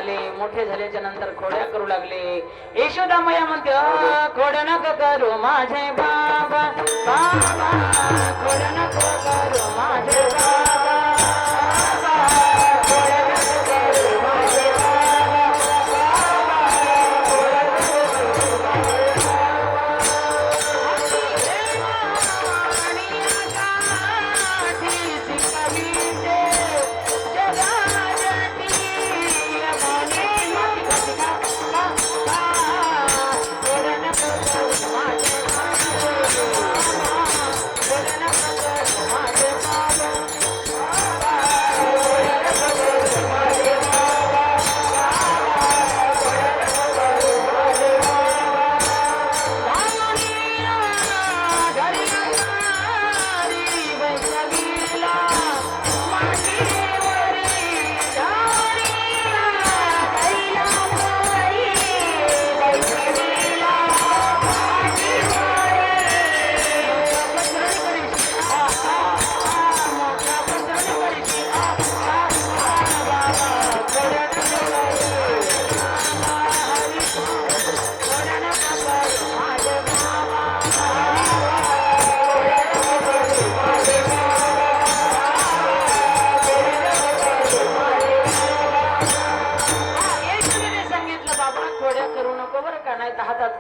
लागले, मोठे झाल्याच्या नंतर खोड्या करू लागले. यशोदा मैया म्हणते खोड्या नको करू माझे बाबा, बाबा खोड्या नको करू माझे बाबा, खोड्या नको करू माझे बाबा, खोड्या नको करू माझे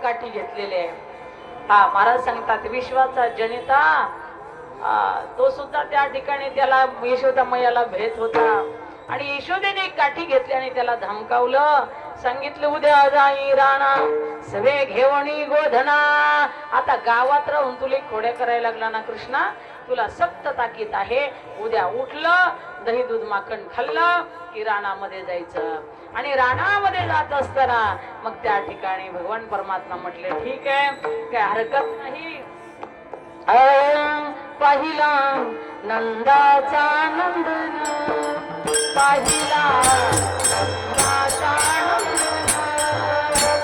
काठी घेतलेले आहे. हा महाराज सांगतात विश्वाचा जनिता तो सुद्धा त्या ठिकाणी त्याला यशोदा मैयाला भेट होता आणि यशोदेने काठी घेतली आणि त्याला धमकावलं. सांगितलं उद्या जाई राणा सवे घेवणी गोधना. आता गावात राहून तुला खोड्या करायला लागला ना कृष्णा, तुला सक्त ताकीद आहे. उद्या उठलं दही दूध माखण खाल्लं की राणामध्ये जायचं. आणि राणामध्ये जात असताना मग त्या ठिकाणी भगवान परमात्मा म्हटले ठीक आहे काय हरकत नाही. पाहिला नंदाचा नंदन, पाहिला नंदाचा नंदन,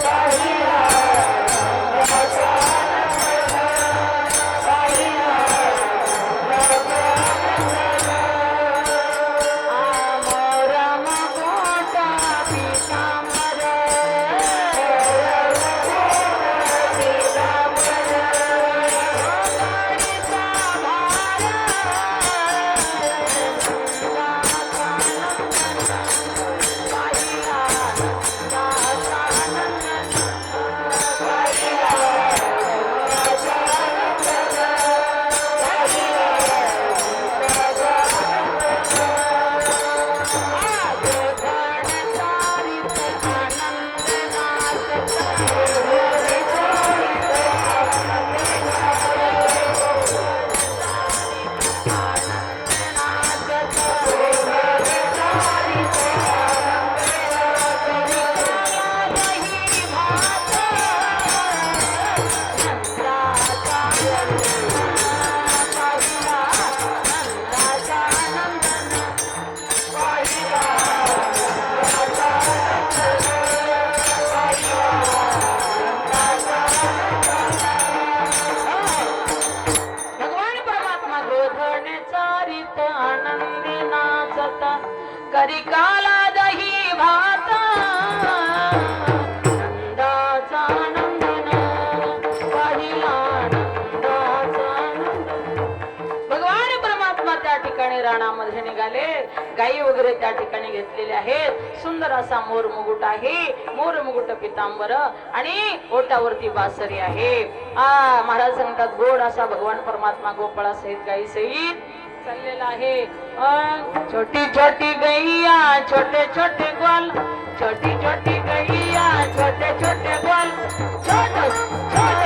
पाहिला नंदाचा करिकाला दही भात नंदाचा नंदन, पाहिला नंदाचा नंदन. भगवान परमात्मा त्या ठिकाणी राणामध्ये निघाले. गायी वगैरे त्या ठिकाणी घेतलेले आहेत. सुंदर असा मोर मुकुट आहे, मोर मुकुट पितांबर आणि ओटावरती बासरी आहे. महाराज सांगतात गोड असा भगवान परमात्मा गोपाळा सहित गायी सहित चाललेला आहे. छोटी छोटी गैया छोटे छोटे ग्वाल, छोटी छोटी गैया छोटे छोटे ग्वाल, छोट छोट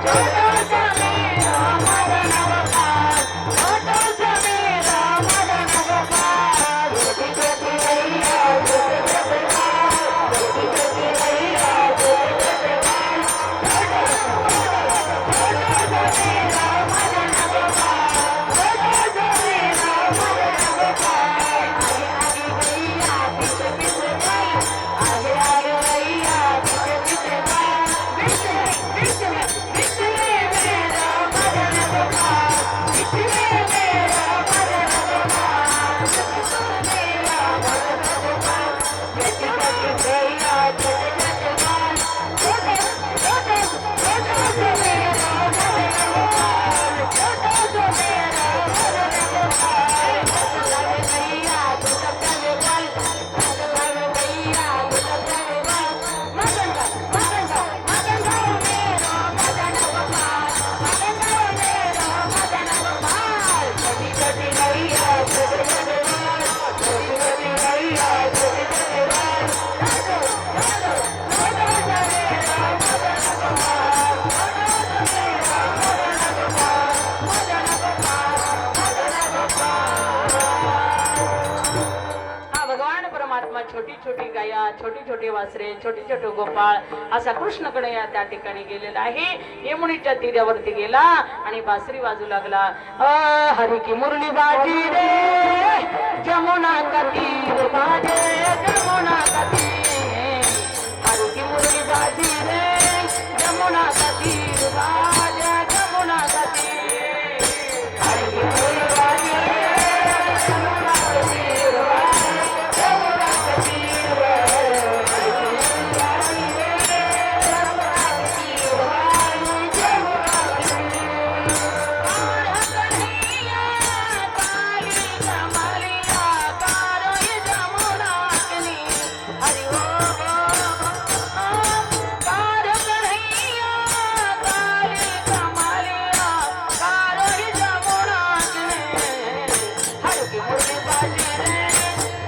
छोट समीरा मदन गोपाल, छोट समीरा मदन गोपाल. छोटी छोटी गैया छोटे छोटे ग्वाल, छोटी छोटी गैया छोटे छोटे ग्वाल, छोट समीरा मदन गोपाल. परमात्मा छोटी छोटी गाया, छोटी छोटी वासरे, छोटे छोटे गोपाळ असा कृष्णकडे या त्या ठिकाणी गेलेला आहे. यमुनेच्या तीरावरती गेला आणि बासरी वाजू लागला. हरी की मुरली बाजी रे जमुना का तीर बाजे, जमुना का तीर. हरी की मुरली बाजी रे जमुना का तीर बाजे, जमुना का तीर. हरी की मुरली बाजी रे जमुना का तीर बाजे, जमुना का तीर. हरी की मुरली बाजी रे जमुना का तीर बाजे, जमुना का तीर. और कन्हैया काली कमलिया कारो ये जमुना कनी. हरि कार कन्हैया काली कमलिया कारो ये जमुना कनी. हरि की मुरली बाजी रे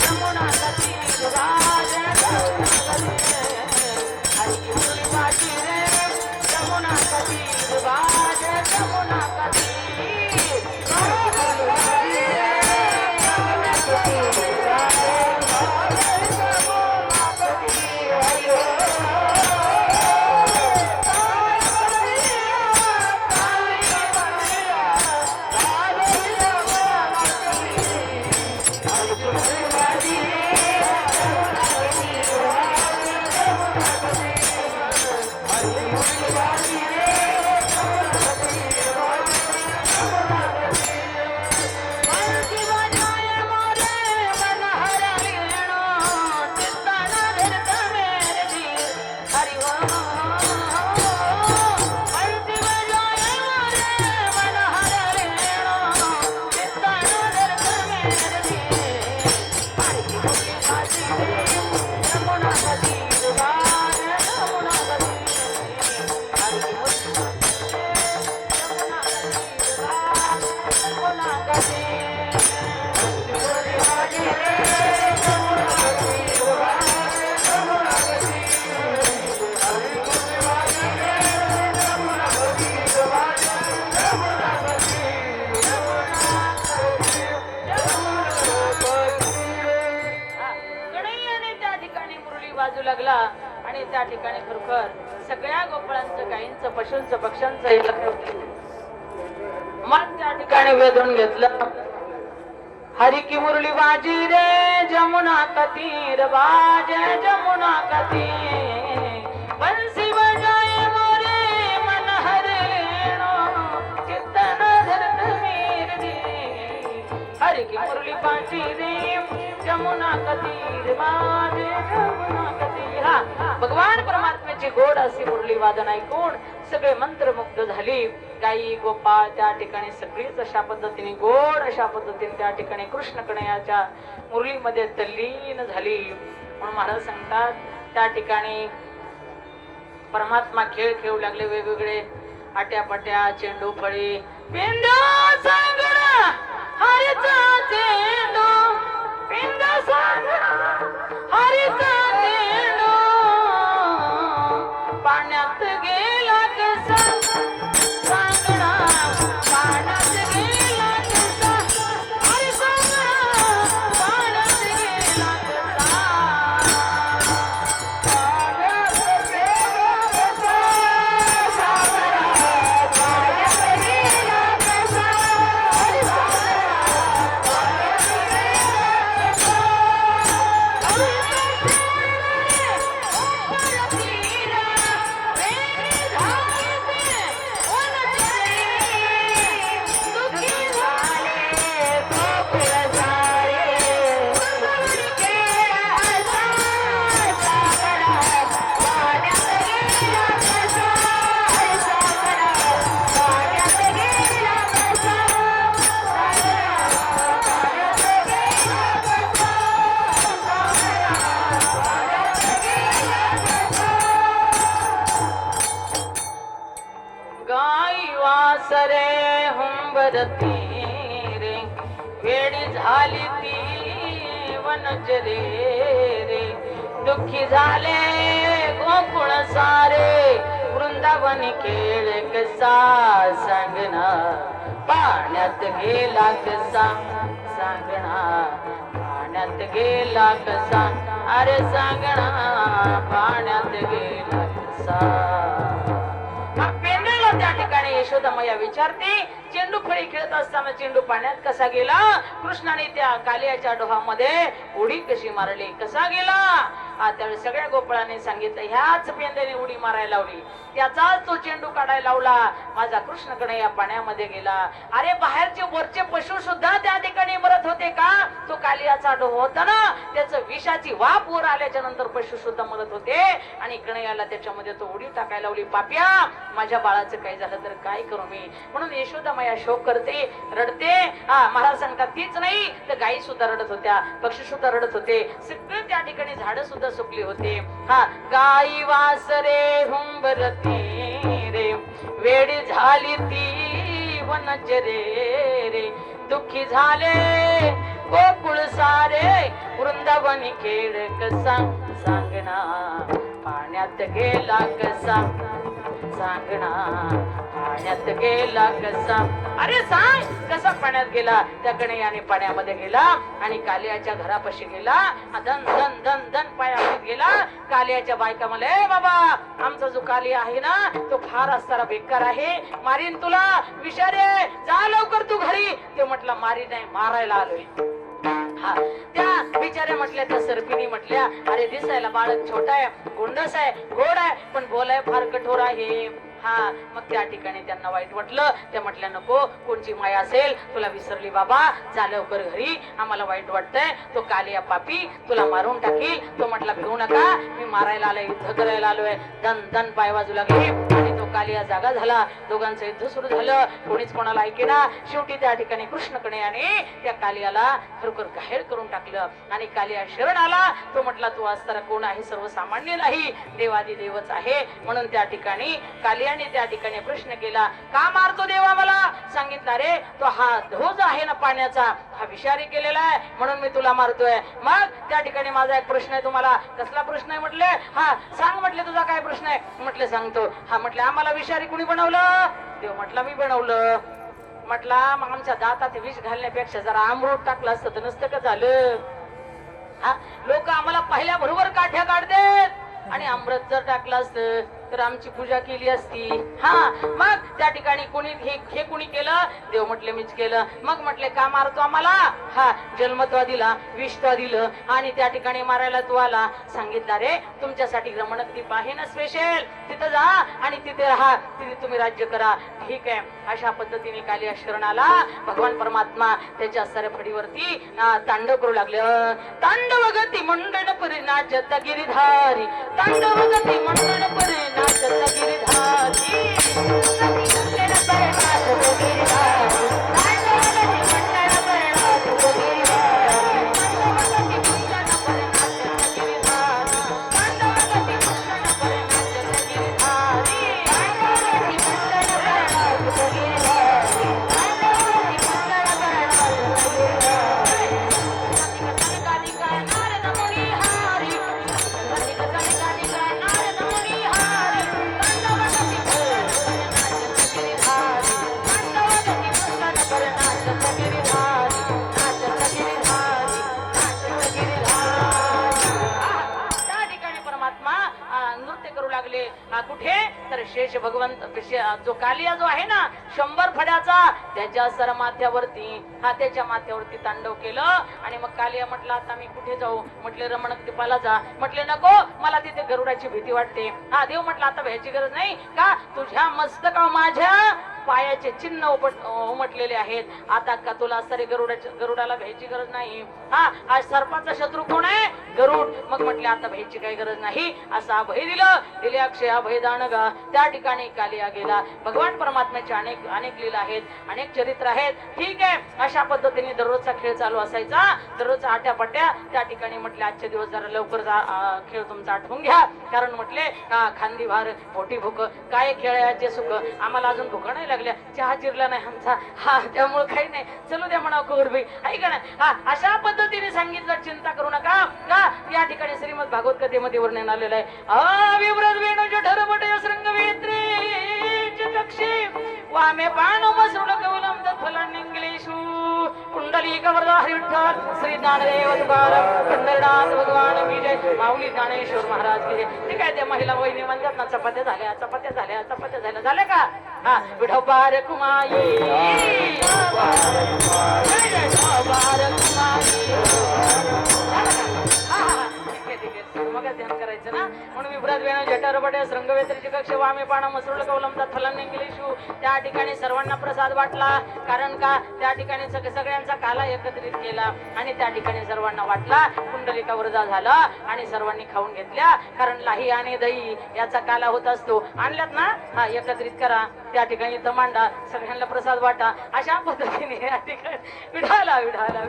जमुना का तीर बाजे, जमुना का तीर. हरि की मुरली बाजी रे जमुना का तीर बाजे, जमुना का तीर. वाजू लागला आणि त्या ठिकाणी खरोखर सगळ्या गोपाळांचं, गायींचं, पशूंचं, पक्ष्यांचं मन त्या ठिकाणी वेधून घेतलं. हरी की मुरली बाजी रे जमुना का तीर बाजे, जमुना का तीर. बंसी बजाए मोरे मन हर लेनो चित्तन धरत मीर दे. हरी की मुरली बाजी रे जमुना का तीर बाजे, जमुना का तीर. हा भगवान परमात्म्याची गोड अशी मुरली वादन ऐकून सगळे मंत्रमुग्ध झाली. गाई गोपाळ त्या ठिकाणी सगळीच अशा पद्धतीने गोड अशा पद्धतीने त्या ठिकाणी कृष्ण कन्हैयाच्या मुरलीमध्ये तल्लीन झाली. म्हणून महाराज सांगतात त्या ठिकाणी परमात्मा खेळ खेळू लागले. वेगवेगळे आट्यापाट्या, चेंडू फळी, पिंडो सांगणा हरीचा चेंडू, पिंडो सांगणा हरीचा चेंडू. पाण्यात गेला कसा सांगणा, पाण्यात गेला कसा. हरी सांगणा पाण्यात गेला कसा. पाण्यात गेला कसा सांगणा, पाण्यात गेला कसा. हरी सांगणा पाण्यात गेला कसा. वासरे हुंबरती रे, वेडी झाली ती वनचरे रे. दुःखी झाले गोकुळ सारे, वृंदावन खेळ कसा सांगना. पाण्यात गेला कसा सांगना, पाण्यात पाण्यात गेला कसा, अरे सांगणा पाण्यात गेला कसा. पेंडळला त्या ठिकाणी यशोदा मैया विचारते, चेंडू फळी खेळत असताना चेंडू पाण्यात कसा गेला? कृष्णाने त्या कालियाच्या डोहामध्ये उडी कशी मारली, कसा गेला? त्यावेळी सगळ्या गोपाळांनी सांगितलं, ह्याच पेंड्याने उडी मारायला लावली, त्याचाच तो चेंडू काढायला लावला, माझा कृष्णकडे या पाण्यामध्ये गेला. अरे बाहेरचे वरचे पशु सुद्धा त्या ठिकाणी मरत होते का? तो कालियाचा डोह होता ना, त्याचं विषाची वाफ वर आल्याच्या नंतर पशु सुद्धा मरत होते आणि कणयाला त्याच्यामध्ये तो उडी टाकायला लावली. पाप्या, माझ्या बाळाचं काही झालं तर काय करू मी? म्हणून यशोदा मैया शोक करते, रडते. महाराज सांगतात, तीच नाही तर गायी सुद्धा रडत होत्या, पक्षी सुद्धा रडत होते, सगळे त्या ठिकाणी झाडं सुद्धा सुकली होते. गाई वासरे हुंबरती रे, वेडी झाली ती वनचरे रे, दुःखी झाले गोकुळ सारे, वृंदावनी खेळ कसा सांगणा पाण्यात गेला कसा, सांगणा पाण्यात गेला कसा. अरे सांग कसा पाण्यात गेला? त्या कणयाने पाण्यामध्ये गेला आणि कालियाच्या घरापाशी गेला, धन धन धन धन पायात गेला. कालियाच्या बायका म्हणले, बाबा आमचा जो कालिया आहे ना तो फार असताना बेकार आहे, मारीन तुला, विषारे जा लवकर तू घरी. ते म्हटलं, मारी नाही, मारायला आलोय. त्या बिचाऱ्या म्हटल्या, त्या सर्पिणी म्हटल्या, अरे दिसायला बाळक छोटा आहे, गोंडस आहे, गोड आहे, पण बोलाय फार कठोर आहे. मग त्या ठिकाणी त्यांना वाईट वाटलं. त्या म्हटल्या, नको, कोणची माया असेल, तुला विसरली बाबा, जा लवकर घरी, आम्हाला वाईट वाटतंय, तो कालिया पापी तुला मारून टाकील. तो म्हटला, भिवू नका, मी मारायला आलोय, युद्ध करायला आलोय. दन दन पाय बाजू लागले आणि तो कालिया जागा झाला. दोघांचं युद्ध सुरू झालं, कोणीच कोणाला ऐकेना. शेवटी त्या ठिकाणी कृष्णकडे आणि त्या कालियाला खरोखर घायल करून टाकलं आणि कालिया शरण आला. तो म्हटला, तू असताना कोण आहे? सर्वसामान्य नाही, देवादी देवच आहे. म्हणून त्या ठिकाणी कालिया त्या ठिकाणी प्रश्न केला, का मारतो देवा मला? सांगितलं, रे तो हा ढोज आहे ना पाण्याचा, हा विषारी केलेला आहे, म्हणून मी तुला मारतोय. मग त्या ठिकाणी माझा एक प्रश्न आहे तुम्हाला. कसला प्रश्न आहे म्हटले? सांग म्हटले, तुझा काय प्रश्न आहे? म्हटले, सांगतो. म्हटले, आम्हाला विषारी कुणी बनवलं? देव म्हटला, मी बनवलं. म्हटला, मग आमच्या दातात विष घालण्यापेक्षा जरा अमृत टाकलं असतं तर नसतं का झालं? लोक आम्हाला पहिल्या बरोबर काठ्या काढतात आणि अमृत जर टाकलं असतं तर आमची पूजा केली असती. मग त्या ठिकाणी कोणी हे कोणी केलं? देव म्हटले, मीच केलं. मग म्हटले, का मारतो आम्हाला? जन्मत्वा दिला, विषत्वा दिलं आणि त्या ठिकाणी मारायला तू आला. सांगितलं, रे तुमच्यासाठी रमणद्वीप आहे ना स्पेशल, तिथं जा आणि तिथे राहा, तिथे तुम्ही राज्य करा. ठीक आहे. अशा पद्धतीने कालिया शरण आला. भगवान परमात्मा त्याच्या सरफडीवरती तांडव करू लागले. तांडव गती मंडन परी नाचत गिरिधारी, तांडव गती मंडन परी नाचत गिरिधारी, कुठे तर शेष भगवंत जो कालिया जो आहे ना 100 फड्याचा, त्याच्या सर माथ्यावरती त्याच्या माथ्यावरती तांडव केलं. आणि मग कालिया म्हटलं, आता मी कुठे जाऊ? म्हटले, रमणद्वीपाला जा. म्हटले, नको, मला तिथे गरुडाची भीती वाटते. देव म्हटलं, आता भ्यायची गरज नाही का? तुझ्या मस्तका माझ्या पायाचे चिन्ह उमटलेले आहेत, आता का तुला सरे गरुडाला भ्यायची गरज नाही. आज सर्पाचा शत्रू कोण आहे? गरुड. मग म्हटले, आता भ्यायची काही गरज नाही, असं अभय दिले अक्षय अभयदान गा. त्या ठिकाणी कालिया गेला. भगवान परमात्म्याचे अनेक अनेक लीला आहेत, अनेक चरित्र आहेत. ठीक आहे. अशा पद्धतीने दररोजचा खेळ चालू असायचा, दररोजचा आट्यापाट्या. त्या ठिकाणी म्हटले, आजचे दिवस जरा लवकर खेळ तुमचा आठवून घ्या, कारण म्हटले खांदी भार पोटी भूक, काय खेळायचे सुख, आम्हाला अजून भूक नाही लागल्या, चहा चिरला नाही आमचा, त्यामुळे काही नाही, चलू द्या म्हणा कोरबी, ऐका ना. अशा पद्धतीने सांगितलं, चिंता करू नका. का या ठिकाणी श्रीमद भागवत कथेमध्ये वर्णन आलेलं आहे. विव्रत वेणूचे ठरबटे शृंगवेत्री कक्षे वामे पाणो मसरुड कवलम तत्फलान इंग्लिशू कुंडलिक वरदा हरी विठ्ठल श्री ज्ञानदेव तुकाराम पंढरनाथ भगवान की जय माऊली ज्ञानेश्वर महाराज की जय. ठीक आहे, त्या महिला वहिनी म्हणतात ना, चपात्या झाल्या चपात्या झाल्या चपात्या झाल्या, झाल्या का? हा, विठोबार कुमाई मग ध्यान करायचं ना. म्हणून विभ्रात वेण जटारबडे रंगवेत्रीची कक्ष वामे पाणा मसरूळ कौलमचा फलन इंग्लिशू. त्या ठिकाणी सर्वांना प्रसाद वाटला. कारण का? त्या ठिकाणी सगळ्यांचा काला एकत्रित केला आणि त्या ठिकाणी सर्वांना वाटला. कुंडलिका वरदा झाला आणि सर्वांनी खाऊन घेतल्या. कारण लाही आणि दही याचा काला होत असतो. आणल्यात ना, हा एकत्रित करा, त्या ठिकाणी इथं मांडा, सगळ्यांना प्रसाद वाटा. अशा पद्धतीने या ठिकाणी विढाला विढाला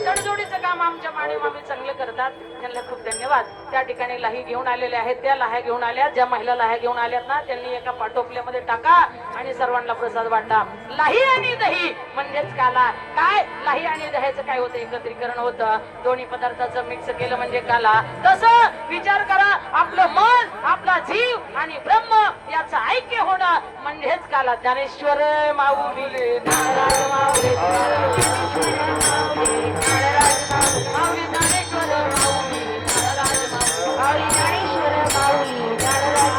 तडजोडीचं काम आमच्या माने मामी चांगलं करतात, त्यांना खूप धन्यवाद. त्या ठिकाणी लाही घेऊन आलेल्या आहेत, त्या लाह्या घेऊन आल्या. ज्या महिला लाह्या घेऊन आल्यात ना, त्यांनी एका पाटोपल्यामध्ये टाका आणि सर्वांना प्रसाद वाटा. लाही आणि दही म्हणजेच काला. काय लाही आणि दह्याचं काय होतं? एकत्रीकरण होतं. दोन्ही पदार्थाचं मिक्स केलं म्हणजे काला. तसं विचार करा, आपलं मन, आपला जीव आणि ब्रह्म याचं ऐक्य होणं म्हणजेच काला. ज्ञानेश्वर माऊली ज्ञानराज माऊली माऊली ज्ञानेश्वर माऊली ज्ञानराज माऊली ज्ञानेश्वर माऊली ज्ञानराज.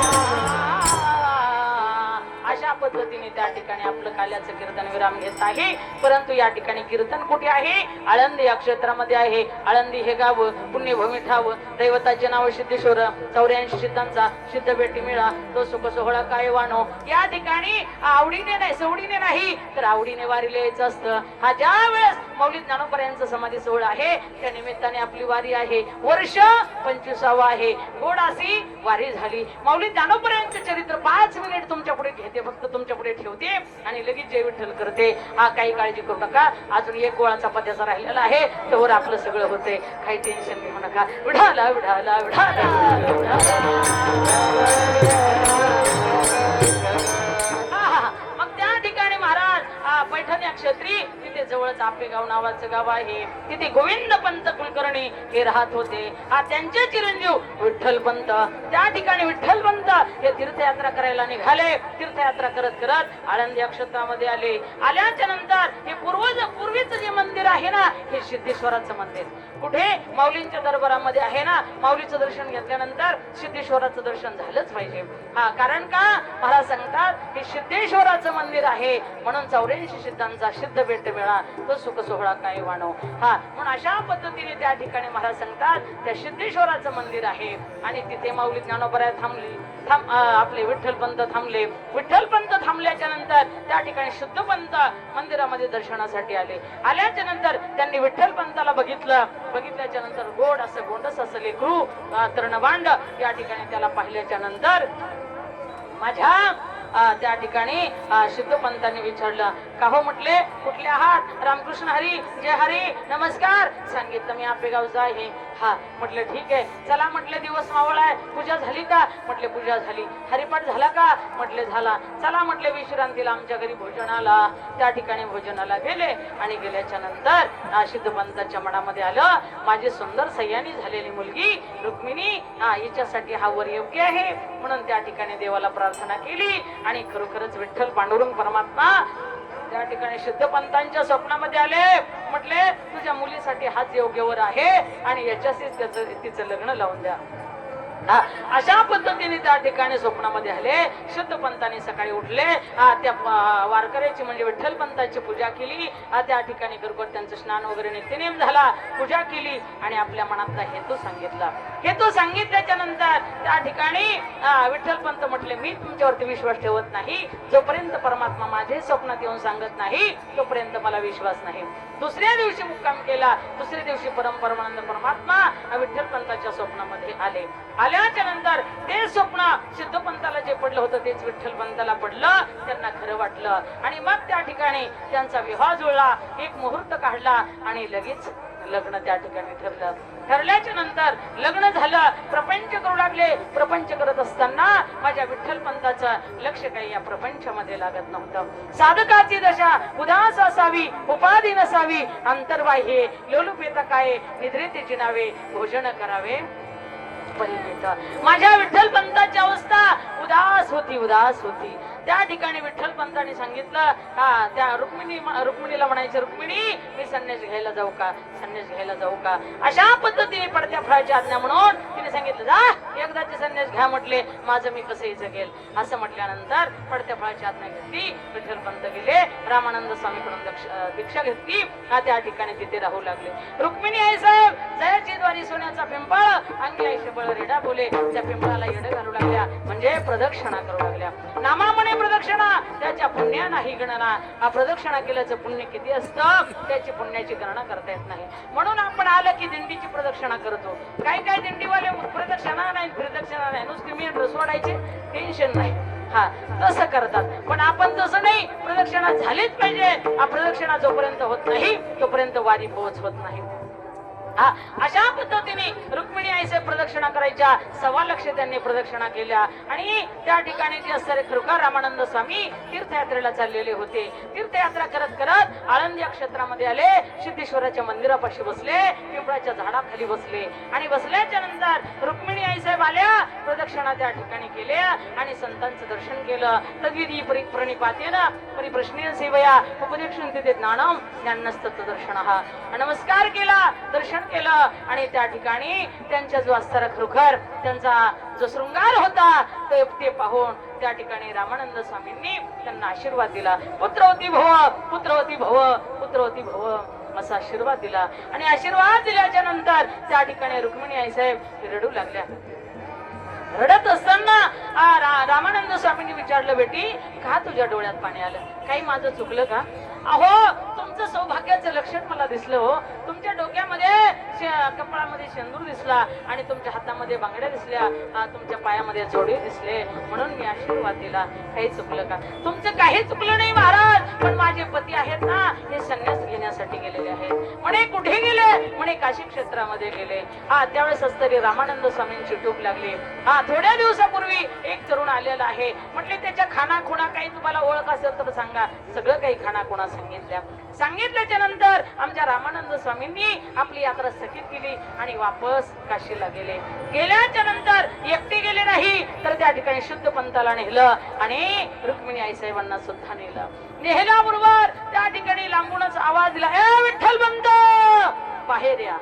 अशा पद्धतीने त्या ठिकाणी आपलं काल्याचं कीर्तन विराम घेत आहे. परंतु या ठिकाणी कीर्तन कुठे आहे? आळंदी या क्षेत्रामध्ये आहे. आळंदी हे गाव पुण्यभूमी ठाव. दैवताचे नाव सिद्धेश्वर. 84 सिद्धांचा सिद्ध भेटी मिळा. तो सुख सोहळा काय वानो. या ठिकाणी आवडीने नाही, सवडीने नाही, तर आवडीने वारीला यायचं असतं. हा ज्या वेळेस माऊली ज्ञानोबा समाधी सोहळा आहे, त्या निमित्ताने आपली वारी आहे. वर्ष 25वा आहे. गोडासी वारी झाली. माऊली ज्ञानोबा चरित्र 5 मिनिट तुमच्या पुढे घेते, फक्त तुमच्या पुढे ठेवते आणि लगेच जय विठ्ठल करते. हा, काही काळजी करू नका. अजून एक गोळा चपात्याचा राहिलेला आहे, त्यावर आपलं सगळं होते. काही टेन्शन घेऊ नका. विढाला विढाला विढाला मग त्या ठिकाणी महाराज पैठण या क्षेत्री, तिथे जवळच आपेगाव नावाचं गाव आहे. तिथे गोविंद पंत कुलकर्णी हे राहत होते. त्यांचे चिरंजीव विठ्ठल पंत. त्या ठिकाणी विठ्ठल पंत हे तीर्थयात्रा करायला निघाले. तीर्थयात्रा करत करत आळंदी या क्षेत्रामध्ये आले. आल्याच्या नंतर हे पूर्वीचं जे मंदिर आहे ना, हे सिद्धेश्वराचं मंदिर. कुठे? माऊलींच्या दरबारामध्ये आहे ना. माऊलीचं दर्शन घेतल्यानंतर सिद्धेश्वराचं दर्शन झालंच पाहिजे. हा, कारण का? महाराज सांगतात हे सिद्धेश्वराचं मंदिर आहे, म्हणून 84 सिद्धांचा सिद्ध भेट मिळा, तो सुख सोहळा काय वाणो. हा, म्हणून अशा पद्धतीने त्या ठिकाणी महाराज सांगतात त्या सिद्धेश्वराचं मंदिर आहे. आणि तिथे माऊली ज्ञानोबा थांबली. आपले विठ्ठल पंत थांबले. विठ्ठल पंत थांबल्याच्या नंतर त्या ठिकाणी शुद्ध पंत मंदिरामध्ये दर्शनासाठी आले. आल्याच्या नंतर त्यांनी विठ्ठल पंताला बघितलं. बघितल्याच्या नंतर गोड असं गोंडस असं लेकरू तृणबांड या ठिकाणी त्याला पाहिल्याच्या नंतर माझ्या त्या ठिकाणी सिद्ध पंतांनी विचारलं, का हो म्हटले, कुठले आहात? रामकृष्ण हरी, जय हरी, नमस्कार. सांगितलं मी आपेगावचा आहे. हा, म्हटलं ठीक आहे, चला म्हटले, दिवस मावळ आहे, पूजा झाली का? म्हटले पूजा झाली. हरिपाठ झाला का? म्हटले झाला. चला म्हटले विश्रांतीला आमच्या घरी भोजनाला. त्या ठिकाणी भोजनाला गेले आणि गेल्याच्या नंतर सिद्ध पंताच्या मनामध्ये आलं, माझी सुंदर सह्यानी झालेली मुलगी रुक्मिणी हिच्यासाठी हा वर योग्य आहे. म्हणून त्या ठिकाणी देवाला प्रार्थना केली आणि खरोखरच विठ्ठल पांडुरंग परमात्मा त्या ठिकाणी सिद्ध पंतांच्या स्वप्नामध्ये आले. म्हटले तुझ्या मुलीसाठी हाच योग्य वर आहे आणि याच्याशीच तिचं लग्न लावून द्या. अशा पद्धतीने त्या ठिकाणी स्वप्नामध्ये आले. शुद्ध पंतांनी सकाळी उठले. त्या वारकऱ्याची म्हणजे विठ्ठल पंताची पूजा केली. त्या ठिकाणी घरगोट त्यांचं स्नान वगैरे नित्यनेम झाला. पूजा केली आणि आपल्या मनातला हेतू सांगितला. हेतू सांगितल्याच्या नंतर त्या ठिकाणी विठ्ठल पंत म्हटले, मी तुमच्यावरती विश्वास ठेवत नाही. जोपर्यंत परमात्मा माझे स्वप्नात येऊन सांगत नाही तोपर्यंत मला विश्वास नाही. दुसऱ्या दिवशी मुक्काम केला. दुसऱ्या दिवशी परमानंद परमात्मा विठ्ठल पंताच्या स्वप्नामध्ये आले. आल्याच्या नंतर ते स्वप्न सिद्ध पंताला जे पडलं होतं तेच विठ्ठल पंताला पडलं. त्यांना खरं वाटलं आणि मग त्या ठिकाणी त्यांचा विवाह जुळला. एक मुहूर्त काढला आणि लगेच लग्न त्या ठिकाणी ठरलं. ठरल्याच्या नंतर लग्न झालं. प्रपंच करू लागले. प्रपंच करत असताना माझ्या विठ्ठल पंताचं लक्ष काही या प्रपंचामध्ये लागत नव्हतं. साधकाची दशा उदास असावी, उपाधी नसावी, अंतर्बाह्य लोलुपेता काय, निद्रेते जिनावे, भोजन करावे परिमित. माझ्या विठ्ठल पंताची अवस्था उदास होती, उदास होती. त्या ठिकाणी विठ्ठल पंतांनी सांगितलं त्या रुक्मिणीला म्हणायचे, रुक्मिणी मी संन्यास घ्यायला जाऊ का, संन्यास घ्यायला जाऊ का. अशा पद्धतीने पडत्या फळाची आज्ञा म्हणून तिने सांगितलं, जा एकदाचे संन्यास घ्या म्हटले, माझं मी कसंही जगेल. असं म्हटल्यानंतर पडत्या फळाची आज्ञा घेतली. विठ्ठल पंत गेले, रामानंद स्वामीकडून दीक्षा घेतली. त्या ठिकाणी तिथे राहू लागले. रुक्मिणी आई साहेब जयाची द्वारी सोन्याचा पिंपळ अंगी आईशे बळ रेडा बोले, त्या पिंपळाला येडे घालू लागल्या, म्हणजे प्रदक्षिणा करू लागल्या. नामा म्हणे प्रदक्षिणा, त्याच्या पुण्या नाही गणना. प्रदक्षिणा केल्याचं पुण्य किती असतं त्याची पुण्याची गणना करता येत नाही. म्हणून आपण आलं की दिंडीची प्रदक्षिणा करतो. काही काही दिंडीवाले प्रदक्षिणा नाही, प्रदक्षिणा नाही, नुसती मेंढरं सोडायचे, टेन्शन नाही, तसं करतात. पण आपण तसं नाही, प्रदक्षिणा झालीच पाहिजे. प्रदक्षिणा जोपर्यंत होत नाही तोपर्यंत वारी पोहोच होत नाही. अशा पद्धतीने रुक्मिणी आईचे प्रदक्षिणा करायच्या 1.25 लक्ष त्यांनी प्रदक्षिणा केल्या. आणि त्या ठिकाणी जे असणारे खरोखर रामानंद स्वामी तीर्थयात्रेला चाललेले होते. तीर्थयात्रा करत करत आळंदी या क्षेत्रामध्ये आले. सिद्धेश्वराच्या मंदिरापाशी बसले, पिंपळाच्या झाडाखाली बसले. आणि बसल्याच्या नंतर रुक्मिणी आई साहेब आल्या, प्रदक्षिणा त्या ठिकाणी केल्या आणि संतांचं दर्शन केलं. तद्विधी प्रणिपातेन परिप्रश्नेन सेवया उपदेक्षन्ते ज्ञानम ज्ञानस्तत् दर्शनः. नमस्कार केला, दर्शन केलं. आणि त्या ठिकाणी त्यांच्या जो असणारा खरोखर त्यांचा जो शृंगार होता ते पाहून त्या ठिकाणी रामानंद स्वामींनी त्यांना आशीर्वाद दिला. पुत्रवती भव, पुत्रवती भव, पुत्रवती भव असा आशीर्वाद दिला. आणि आशीर्वाद दिल्याच्या नंतर त्या ठिकाणी रुक्मिणी आई साहेब रडू लागल्या. रडत असताना रामानंद स्वामींनी विचारलं, बेटी का तुझ्या डोळ्यात पाणी आलं, काही माझं चुकलं का. अहो तुमचं सौभाग्याचं लक्षण मला दिसलं हो. तुमच्या डोक्यामध्ये कपाळामध्ये शेंदूर दिसला आणि तुमच्या हातामध्ये बांगड्या दिसल्या, तुमच्या पायामध्ये जोडे दिसले, म्हणून मी आशीर्वाद दिला. काही चुकलं का. तुमचं काही चुकलं नाही महाराज, पण माझे पती आहेत ना हे संन्यास घेण्यासाठी गेलेले आहेत. म्हणे कुठे गेले, म्हणे काशी क्षेत्रामध्ये गेले. त्यावेळेस असतरी रामानंद स्वामींची टूप लागली. थोड्या दिवसापूर्वी एक तरुण आलेला आहे. म्हटले त्याच्या खानाखुणा काही तुम्हाला ओळख असेल तर सांगा. सगळं काही खानाखुणा सांगितल्याच्या नंतर आमच्या रामानंद स्वामींनी आपली यात्रा स्थगित केली आणि वापस काशीला गेले. गेल्याच्या नंतर एकटे गेले नाही तर त्या ठिकाणी शुद्ध पंथाला नेलं आणि रुक्मिणी आई साहेबांना सुद्धा नेलं. नेल्याबरोबर त्या ठिकाणी लांबूनच आवाज दिला, ए विठ्ठल पंत बाहेर या.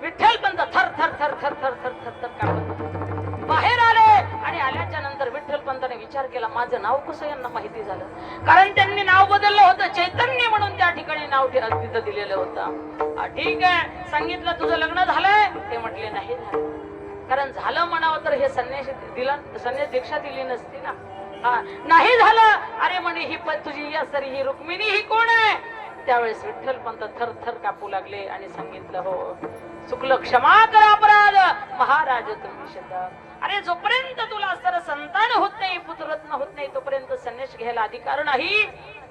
विठ्ठल पंत थर थर थर थर थर थर थर थर कापत बाहेर आले. आणि आल्याच्या नंतर विठ्ठल पंताने विचार केला, माझं नाव कसं यांना माहिती झालं. कारण त्यांनी नाव बदललं होतं, चैतन्य म्हणून त्या ठिकाणी नाव तिथं दिलेलं होतं. ठीक आहे, सांगितलं तुझं लग्न झालंय. ते म्हटले नाही झालं. कारण झालं म्हणावं तर हे संन्यास दीक्षा दिली नसती ना. नाही झालं. अरे म्हणे ही तुझी या सरी ही रुक्मिणी ही कोण आहे. त्यावेळेस विठ्ठल पंत थर थर कापू लागले आणि सांगितलं, हो चुकलं, क्षमा करा अपराध महाराज तुम्ही शब्द. अरे जोपर्यंत तुला असणारं संतान होत नाही, पुत्ररत्न होत नाही, तोपर्यंत संन्यास घ्यायला अधिकार नाही.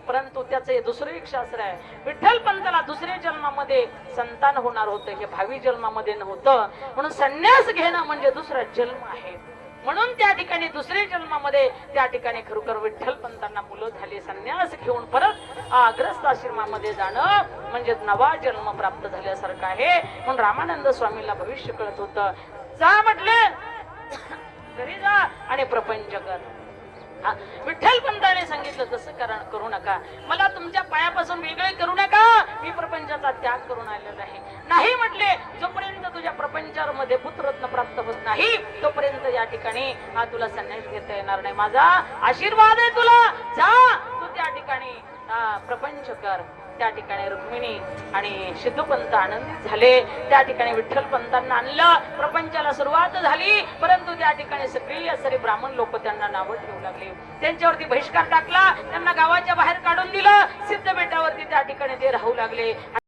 परंतु त्याचे दुसरे एक शास्त्र आहे. विठ्ठल पंताला दुसऱ्या जन्मामध्ये संतान होणार होतं, हे भावी जन्मामध्ये नव्हतं. म्हणून संन्यास घेणं म्हणजे दुसरा जन्म आहे. म्हणून त्या ठिकाणी दुसऱ्या जन्मामध्ये त्या ठिकाणी खरोखर विठ्ठल पंतांना मुलं झाली. संन्यास घेऊन परत अग्रस्त आश्रमामध्ये जाणं म्हणजे नवा जन्म प्राप्त झाल्यासारखं आहे. म्हणून रामानंद स्वामीला भविष्य कळत होतं. जा म्हटले घरी जा आणि प्रपंच कर. विठ्ठल पंताने सांगितलं तसं करू नका, मला तुमच्या पायापासून वेगळे करू नका, मी प्रपंचाचा त्याग करून आलेला आहे. नाही म्हटले, जोपर्यंत तुझ्या प्रपंचामध्ये पुत्ररत्न प्राप्त होत नाही तोपर्यंत या ठिकाणी तुला संन्यास घेता येणार नाही. माझा आशीर्वाद आहे तुला, जा तू त्या ठिकाणी प्रपंच कर. त्या ठिकाणी रुक्मिणी आणि सिद्धपंत आनंदित झाले. त्या ठिकाणी विठ्ठल पंतांना आणलं, प्रपंचाला सुरुवात झाली. परंतु त्या ठिकाणी सगळी असणारी ब्राह्मण लोक त्यांना नावं ठेवू लागली. त्यांच्यावरती बहिष्कार टाकला, त्यांना गावाच्या बाहेर काढून दिलं. सिद्ध बेटावरती त्या ठिकाणी ते राहू लागले.